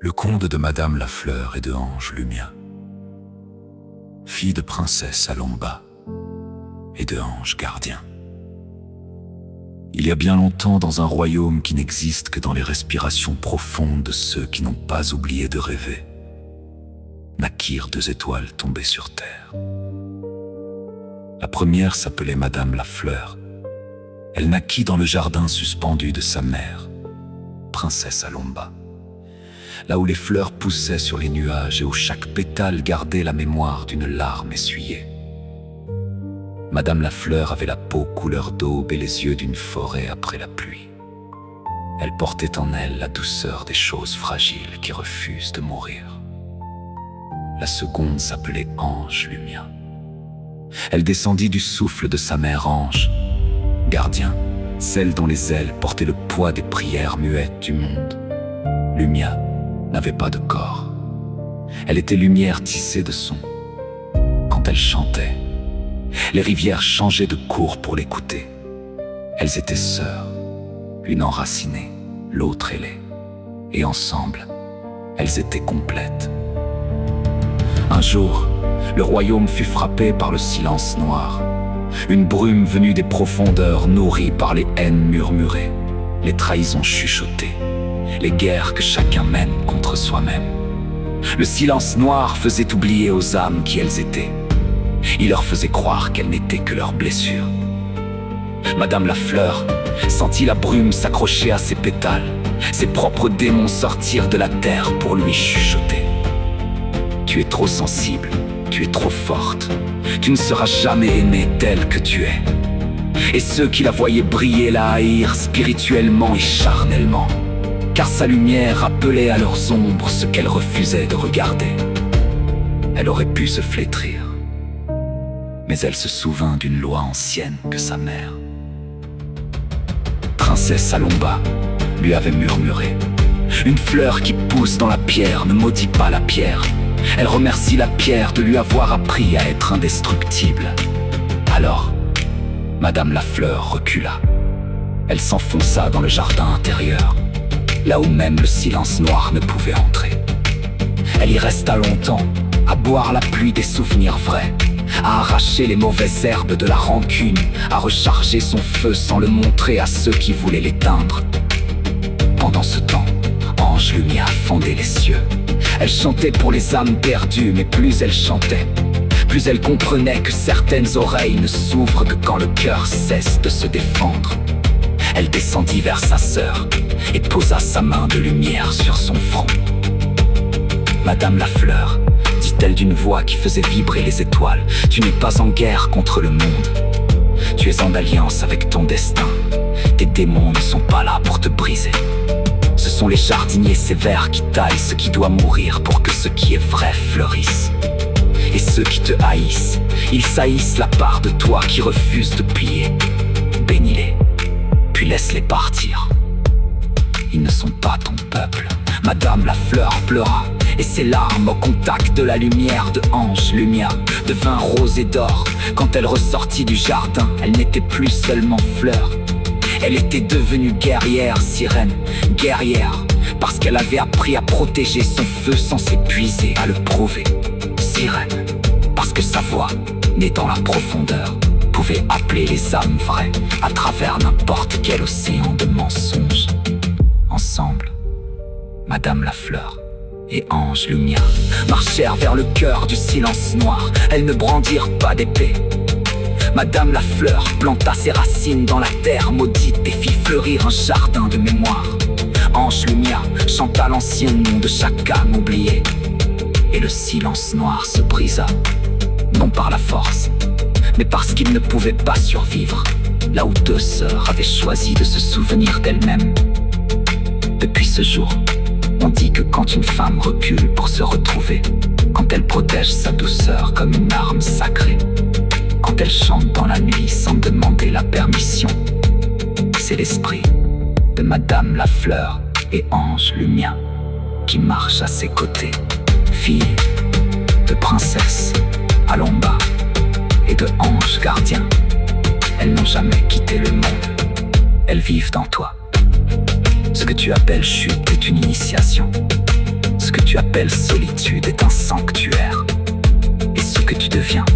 Le conte de Madame Lafleur et de Ange Lumia. Fille de princesse Alomba et de ange gardien. Il y a bien longtemps, dans un royaume qui n'existe que dans les respirations profondes de ceux qui n'ont pas oublié de rêver, naquirent deux étoiles tombées sur terre. La première s'appelait Madame Lafleur. Elle naquit dans le jardin suspendu de sa mère, princesse Alomba, là où les fleurs poussaient sur les nuages et où chaque pétale gardait la mémoire d'une larme essuyée. Madame Lafleur avait la peau couleur d'aube et les yeux d'une forêt après la pluie. Elle portait en elle la douceur des choses fragiles qui refusent de mourir. La seconde s'appelait Ange Lumia. Elle descendit du souffle de sa mère Ange gardien, celle dont les ailes portaient le poids des prières muettes du monde. Lumia n'avait pas de corps. Elle était lumière tissée de sons. Quand elle chantait, les rivières changeaient de cours pour l'écouter. Elles étaient sœurs, l'une enracinée, l'autre ailée, et ensemble, elles étaient complètes. Un jour, le royaume fut frappé par le silence noir, une brume venue des profondeurs nourrie par les haines murmurées, les trahisons chuchotées, les guerres que chacun mène contre soi-même. Le silence noir faisait oublier aux âmes qui elles étaient. Il leur faisait croire qu'elles n'étaient que leurs blessures. Madame Lafleur sentit la brume s'accrocher à ses pétales, ses propres démons sortir de la terre pour lui chuchoter. Tu es trop sensible, tu es trop forte, tu ne seras jamais aimée telle que tu es. Et ceux qui la voyaient briller la haïrent spirituellement et charnellement, car sa lumière appelait à leurs ombres ce qu'elles refusaient de regarder. Elle aurait pu se flétrir, mais elle se souvint d'une loi ancienne que sa mère, princesse Alomba, lui avait murmuré. Une fleur qui pousse dans la pierre ne maudit pas la pierre. Elle remercie la pierre de lui avoir appris à être indestructible. Alors, Madame Lafleur recula. Elle s'enfonça dans le jardin intérieur, là où même le silence noir ne pouvait entrer. Elle y resta longtemps, à boire la pluie des souvenirs vrais, à arracher les mauvaises herbes de la rancune, à recharger son feu sans le montrer à ceux qui voulaient l'éteindre. Pendant ce temps, Ange Lumia fendait les cieux. Elle chantait pour les âmes perdues, mais plus elle chantait, plus elle comprenait que certaines oreilles ne s'ouvrent que quand le cœur cesse de se défendre. Elle descendit vers sa sœur et posa sa main de lumière sur son front. Madame Lafleur, dit-elle d'une voix qui faisait vibrer les étoiles, tu n'es pas en guerre contre le monde. Tu es en alliance avec ton destin. Tes démons ne sont pas là pour te briser. Ce sont les jardiniers sévères qui taillent ce qui doit mourir pour que ce qui est vrai fleurisse. Et ceux qui te haïssent, ils saillissent la part de toi qui refuse de plier. Bénis-les, puis laisse-les partir. Ils ne sont pas ton peuple. Madame Lafleur pleura, et ses larmes au contact de la lumière de Ange Lumia devinrent roses et d'or. Quand elle ressortit du jardin, elle n'était plus seulement fleur. Elle était devenue guerrière, sirène, guerrière, parce qu'elle avait appris à protéger son feu sans s'épuiser à le prouver. Sirène, parce que sa voix, née dans la profondeur, pouvait appeler les âmes vraies à travers n'importe quel océan de mensonges. Ensemble, Madame Lafleur et Ange Lumia marchèrent vers le cœur du silence noir. Elles ne brandirent pas d'épée. Madame Lafleur planta ses racines dans la terre maudite et fit fleurir un jardin de mémoire. Ange Lumia chanta l'ancien nom de chaque âme oubliée. Et le silence noir se brisa, non par la force, mais parce qu'il ne pouvait pas survivre, là où deux sœurs avaient choisi de se souvenir d'elles-mêmes. Depuis ce jour, on dit que quand une femme recule pour se retrouver, quand elle protège sa douceur comme une arme sacrée, quand elle chante dans la nuit sans demander la permission, c'est l'esprit de Madame Lafleur et Ange Lumia qui marche à ses côtés. Fille de princesse Alomba et de ange gardien, elles n'ont jamais quitté le monde. Elles vivent dans toi. Ce que tu appelles chute est une initiation. Ce que tu appelles solitude est un sanctuaire. Et ce que tu deviens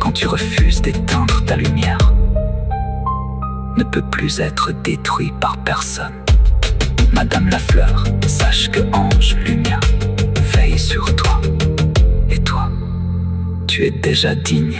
quand tu refuses d'éteindre ta lumière ne peut plus être détruit par personne. Madame la fleur, sache que ange lumière veille sur toi. Et toi, tu es déjà digne.